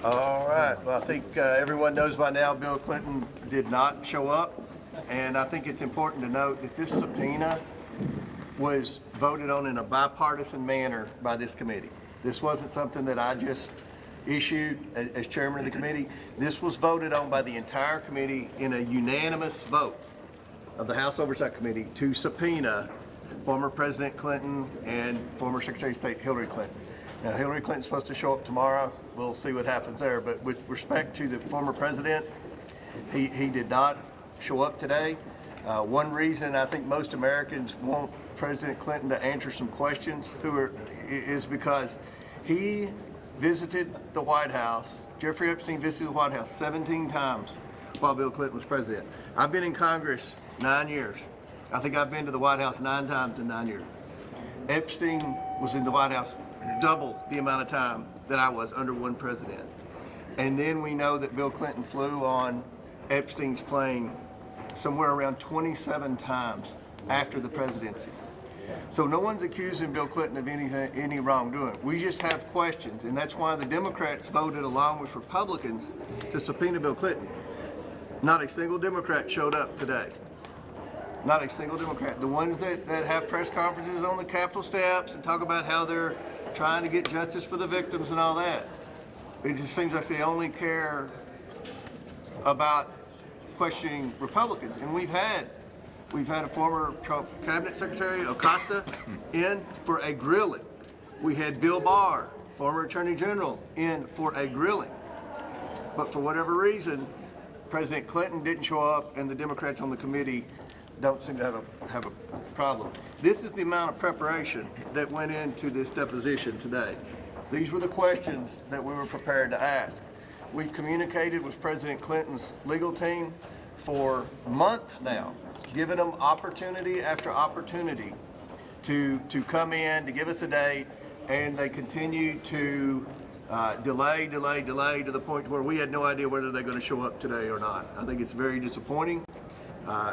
All right. Well, I think everyone knows by now Bill Clinton did not show up. And I think it's important to note that this subpoena was voted on in a bipartisan manner by this committee. This wasn't something that I just issued as chairman of the committee. This was voted on by the entire committee in a unanimous vote of the House Oversight Committee to subpoena former President Clinton and former Secretary of State Hillary Clinton. Now, Hillary Clinton's supposed to show up tomorrow. We'll see what happens there. But with respect to the former president, he did not show up today. One reason I think most Americans want President Clinton to answer some questions is because he visited the White House. Jeffrey Epstein visited the White House 17 times while Bill Clinton was president. I've been in Congress 9 years. I think I've been to the White House 9 times in 9 years. Epstein was in the White House double the amount of time that I was under one president. And then we know that Bill Clinton flew on Epstein's plane somewhere around 27 times after the presidency. So no one's accusing Bill Clinton of any wrongdoing. We just have questions, and that's why the Democrats voted along with Republicans to subpoena Bill Clinton. Not a single Democrat showed up today. Not a single Democrat. The ones that have press conferences on the Capitol steps and talk about how they're trying to get justice for the victims and all that. It just seems like they only care about questioning Republicans. And we've had a former Trump cabinet secretary, Acosta, in for a grilling. We had Bill Barr, former attorney general, in for a grilling. But for whatever reason, President Clinton didn't show up, and the Democrats on the committee don't seem to have a problem. This is the amount of preparation that went into this deposition today. These were the questions that we were prepared to ask. We've communicated with President Clinton's legal team for months now, giving them opportunity after opportunity to come in, to give us a date, and they continue to delay to the point where we had no idea whether they're going to show up today or not. I think it's very disappointing.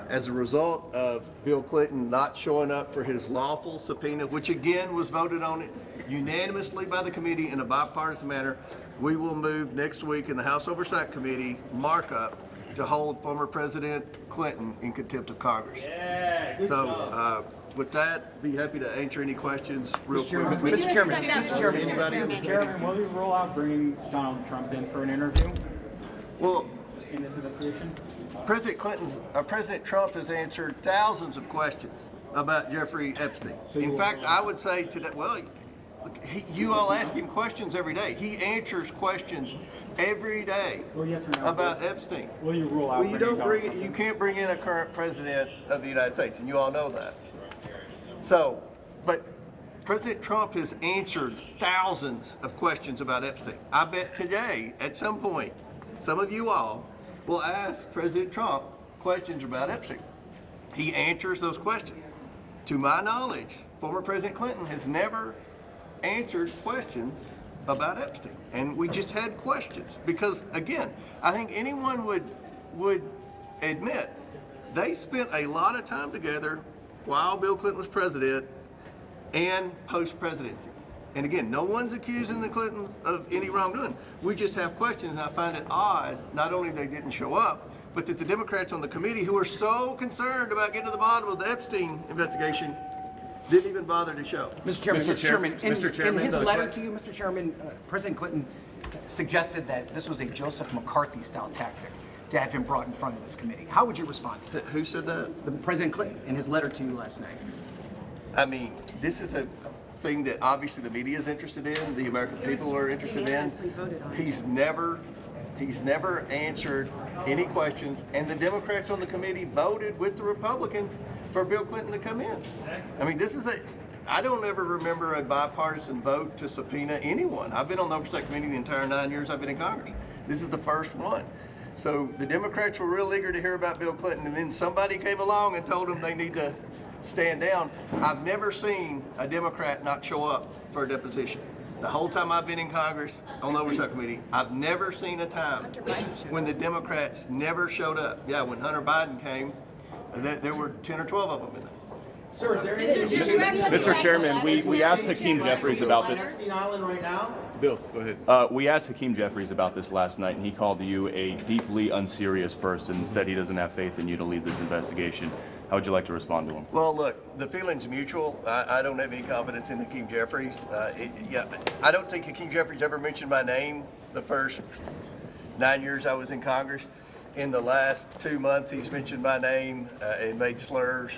As a result of Bill Clinton not showing up for his lawful subpoena, which again was voted on unanimously by the committee in a bipartisan manner, we will move next week in the House Oversight Committee markup to hold former President Clinton in contempt of Congress. Yeah, so with that, be happy to answer any questions real quick. Mr. Chairman, will you roll out bringing Donald Trump in for an interview? Well, in this investigation? President Trump has answered thousands of questions about Jeffrey Epstein. In fact, I would say today, well, you all ask him questions every day. He answers questions every day about Epstein. Will you rule out? Well, you can't bring in a current president of the United States, and you all know that. So, but President Trump has answered thousands of questions about Epstein. I bet today, at some point, some of you all will ask President Trump questions about Epstein. He answers those questions. To my knowledge, former President Clinton has never answered questions about Epstein. And we just had questions because, again, I think anyone would admit they spent a lot of time together while Bill Clinton was president and post-presidency. And again, no one's accusing the Clintons of any wrongdoing. We just have questions, and I find it odd, not only they didn't show up, but that the Democrats on the committee, who are so concerned about getting to the bottom of the Epstein investigation, didn't even bother to show. Mr. Chairman, in his letter to you, Mr. Chairman, President Clinton suggested that this was a Joseph McCarthy-style tactic to have him brought in front of this committee. How would you respond to that? Who said that? President Clinton, in his letter to you last night. I mean, this is a thing that obviously the media is interested in, the American people are interested in. He's never answered any questions, and the Democrats on the committee voted with the Republicans for Bill Clinton to come in. I mean, I don't ever remember a bipartisan vote to subpoena anyone. I've been on the Oversight Committee the entire 9 years I've been in Congress. This is the first one. So the Democrats were real eager to hear about Bill Clinton, and then somebody came along and told them they need to stand down. I've never seen a Democrat not show up for a deposition. The whole time I've been in Congress on the Oversight Committee, I've never seen a time when the Democrats never showed up. Yeah, when Hunter Biden came, there were 10 or 12 of them in there. Sir, is there Mr. Chairman, we asked Hakeem Jeffries about this. Epstein Island right now? Bill, go ahead. We asked Hakeem Jeffries about this last night, and he called you a deeply unserious person, said he doesn't have faith in you to lead this investigation. How would you like to respond to him? Well, look, the feeling's mutual. I don't have any confidence in Hakeem Jeffries. I don't think Hakeem Jeffries ever mentioned my name the first 9 years I was in Congress. In the last 2 months, he's mentioned my name and made slurs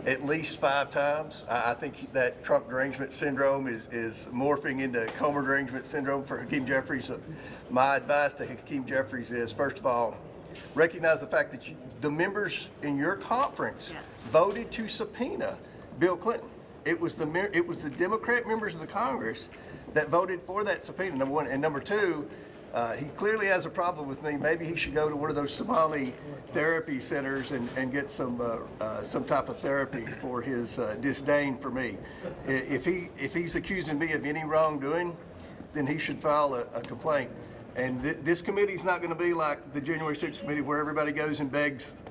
at least 5 times. I think that Trump derangement syndrome is morphing into Comer derangement syndrome for Hakeem Jeffries. My advice to Hakeem Jeffries is, first of all, recognize the fact that the members in your conference voted to subpoena Bill Clinton. It was the Democrat members of the Congress that voted for that subpoena, number one. And number two, he clearly has a problem with me. Maybe he should go to one of those Somali therapy centers and get some type of therapy for his disdain for me. If he's accusing me of any wrongdoing, then he should file a complaint. And this committee's not going to be like the January 6th committee where everybody goes and begs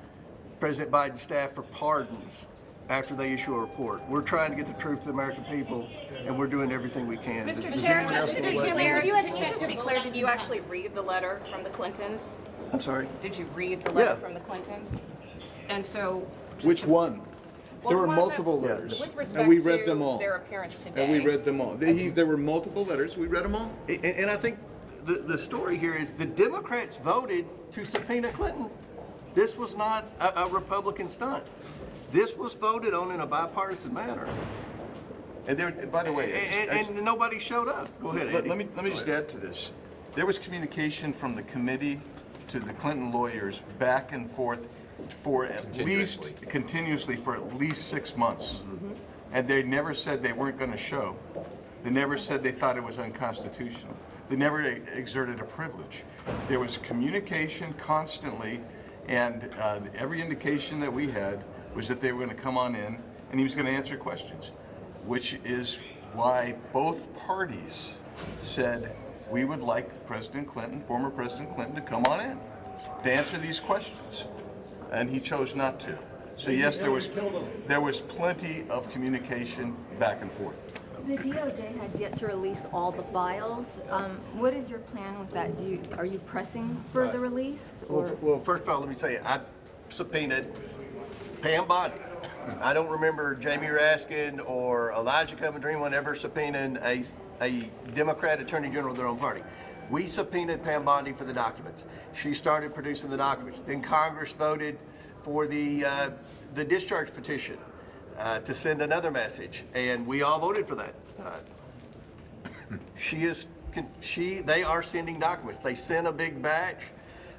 President Biden's staff for pardons after they issue a report. We're trying to get the truth to the American people, and we're doing everything we can. Mr. Chairman, just to be clear, did you actually read the letter from the Clintons? I'm sorry? Did you read the letter Yeah. from the Clintons? And so... Which one? Well, There were the one that- multiple letters, With respect and we read to them all. their appearance today. And we read them all. There were multiple letters. We read them all. And I think the story here is the Democrats voted to subpoena Clinton. This was not a Republican stunt. This was voted on in a bipartisan manner. And there, by the way, And nobody showed up. Go ahead, Andy. let me just add to this. There was communication from the committee to the Clinton lawyers back and forth for continuously for at least 6 months. And they never said they weren't going to show. They never said they thought it was unconstitutional. They never exerted a privilege. There was communication constantly, and every indication that we had was that they were going to come on in and he was going to answer questions, which is why both parties said we would like President Clinton, former President Clinton, to come on in to answer these questions. And he chose not to. So yes, there was plenty of communication back and forth. The DOJ has yet to release all the files. What is your plan with that? Are you pressing for the release? Or? Well, first of all, let me say, I subpoenaed Pam Bondi. I don't remember Jamie Raskin or Elijah Cummings or anyone ever subpoenaing a Democrat attorney general of their own party. We subpoenaed Pam Bondi for the documents. She started producing the documents. Then Congress voted for the discharge petition to send another message, and we all voted for that. They are sending documents. They sent a big batch.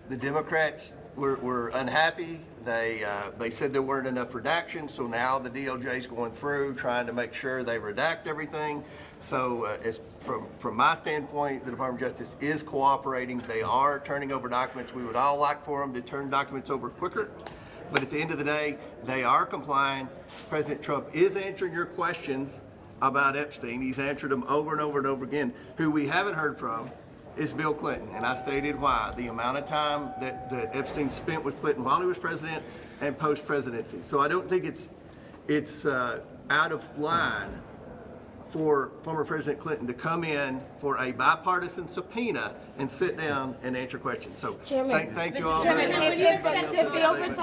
The Democrats were unhappy. They said there weren't enough redactions, so now the DOJ is going through trying to make sure they redact everything. So from my standpoint, the Department of Justice is cooperating. They are turning over documents. We would all like for them to turn documents over quicker. But at the end of the day, they are complying. President Trump is answering your questions about Epstein. He's answered them over and over and over again. Who we haven't heard from is Bill Clinton. And I stated why. The amount of time that Epstein spent with Clinton while he was president and post-presidency. So I don't think it's out of line for former President Clinton to come in for a bipartisan subpoena and sit down and answer questions. So thank you all very much. Chairman, would you expect the oversight